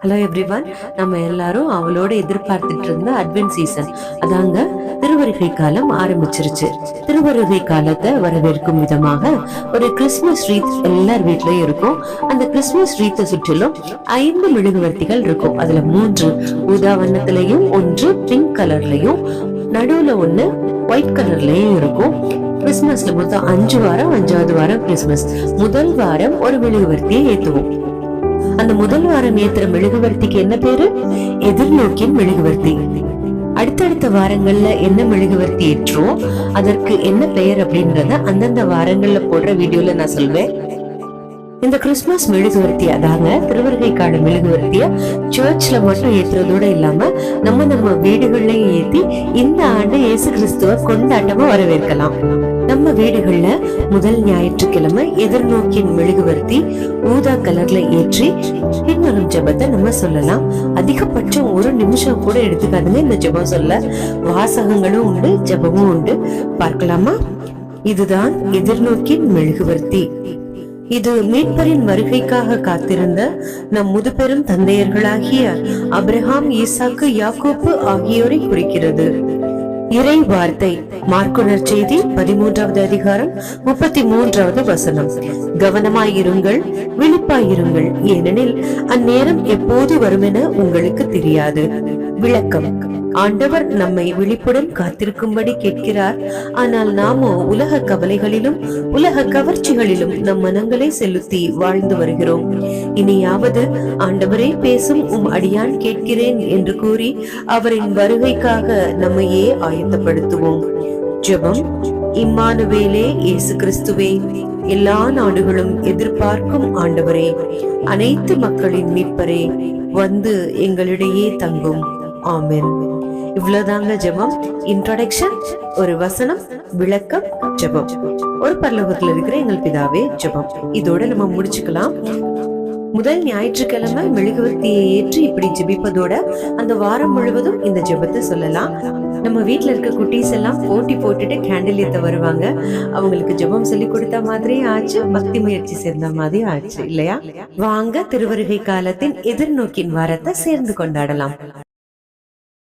Hello everyone, நம்ம எல்லாரும் அவளோட எதிர்பார்த்துட்டு இருந்த அட்வென்ட் சீசன், அதாங்க திருவருகை காலம் ஆரம்பிச்சிருச்சு. திருவருகை காலத்தை வரவேற்கும் விதமாக ஒரு கிறிஸ்துமஸ் ரீத் எல்லார் வீட்லயும் இருக்கும். அந்த கிறிஸ்துமஸ் ரீத்தை சுற்றிலும் 5 மெழுகுவர்த்திகள் இருக்கும். அதுல 3 ஊதா வண்ணத்திலையும், 1 பிங்க் கலர்லயும், நடுவுல 1 ஒயிட் கலர்லயும் இருக்கும். கிறிஸ்துமஸ்ல மொத்தம் 5 வாரம், 5வது வாரம் கிறிஸ்துமஸ். முதல் வாரம் ஒரு மெழுகுவர்த்தியை ஏத்துவோம். அந்த முதல் வாரம் ஏத்துற மெழுகுவர்த்திக்கு என்ன பேரு? எதிர்நோக்கின் மெழுகுவர்த்தி. அடுத்தடுத்த வாரங்கள்ல என்ன மெழுகுவர்த்தி ஏற்றோம், அதற்கு என்ன பெயர் அப்படின்றத அந்தந்த வாரங்கள்ல போடுற வீடியோல நான் சொல்வேன். இந்த கிறிஸ்துமஸ் மெழுகுவர்த்தி, அதாங்க திருவருகை கால மெழுகுவர்த்திய சர்ச்ல மட்டும் ஏத்துறதோட இல்லாம நம்ம வீடுகள்லயும் ஏத்தி இந்த ஆண்டு இயேசு கிறிஸ்துவ கொண்டாட்டமா வரவேற்கலாம். நம்ம வீடுகள்ல முதல் ஞாயிற்றுக்கிழமை எதிர்நோக்கின் மெழுகுவர்த்தி ஊதா கலர்ல ஏற்றி பின்வரும் ஜெபத்தை நம்ம சொல்லலாம். அதிகபட்சம் 1 நிமிஷம் கூட எடுத்துக்காதுங்க இந்த ஜெபம் சொல்ல. வாசகங்களும் உண்டு, ஜெபமும் உண்டு. பார்க்கலாமா? இதுதான் எதிர்நோக்கின் மெழுகுவர்த்தி. இது மீட்பரின் வருகைக்காக காத்திருந்த நம் முதுபெரும் தந்தையர்களாகிய அபிரகாம், ஈசாக்கு, யாக்கோப்பு ஆகியோரை குறிக்கிறது. இறை வார்த்தை மாற்கு நற்செய்தி 13வது அதிகாரம் 33வது வசனம். கவனமாயிருங்கள், விழிப்பாயிருங்கள், ஏனெனில் அந்நேரம் எப்போது வருமென உங்களுக்கு தெரியாது. விளக்கம்: ஆண்டவர் நம்மை விழிப்புடன் காத்திருக்கும்படி கேட்கிறார். ஆனால் நாமோ உலக கவலைகளிலும் உலக கவர்ச்சிகளிலும் நம் மனங்களை செலுத்தி வாழ்ந்து வருகிறோம். இனியாவது ஆண்டவரே பேசும், அடியான் கேட்கிறேன் என்று கூறி அவரின் வருகைக்காக நம்மையே ஆயத்தப்படுத்துவோம். ஜெபம். இம்மானுவேலே, இயேசு கிறிஸ்துவே, எல்லா நாடுகளும் எதிர்பார்க்கும் ஆண்டவரே, அனைத்து மக்களின் மீட்பரே, வந்து எங்களிடையே தங்கும். ஆமென். இவ்வளவுதாங்க ஜெபம். இன்ட்ரோடக்ஷன், ஒரு வசனம், விளக்கம், ஜெபம். ஒரு பரலோகத்துல இருக்கிற எங்கள் பிதாவே ஜெபம். இதோட நம்ம முடிச்சுக்கலாம். முதல் ஞாயிற்றுக்கிழமை மெழுகுவர்த்தியை ஏற்றி இப்படி ஜெபிப்பதோட அந்த வாரம் முழுவதும் இந்த ஜெபத்தை சொல்லலாம். நம்ம வீட்டுல இருக்க குட்டீஸ் எல்லாம் போட்டி போட்டுட்டு கேண்டில் ஏத்த வருவாங்க. அவங்களுக்கு ஜெபம் சொல்லி கொடுத்த மாதிரி ஆச்சு, பக்தி முயற்சி சேர்ந்த மாதிரி ஆச்சு இல்லையா? வாங்க திருவருகை காலத்தின் எதிர்நோக்கின் வாரத்தை சேர்ந்து கொண்டாடலாம்.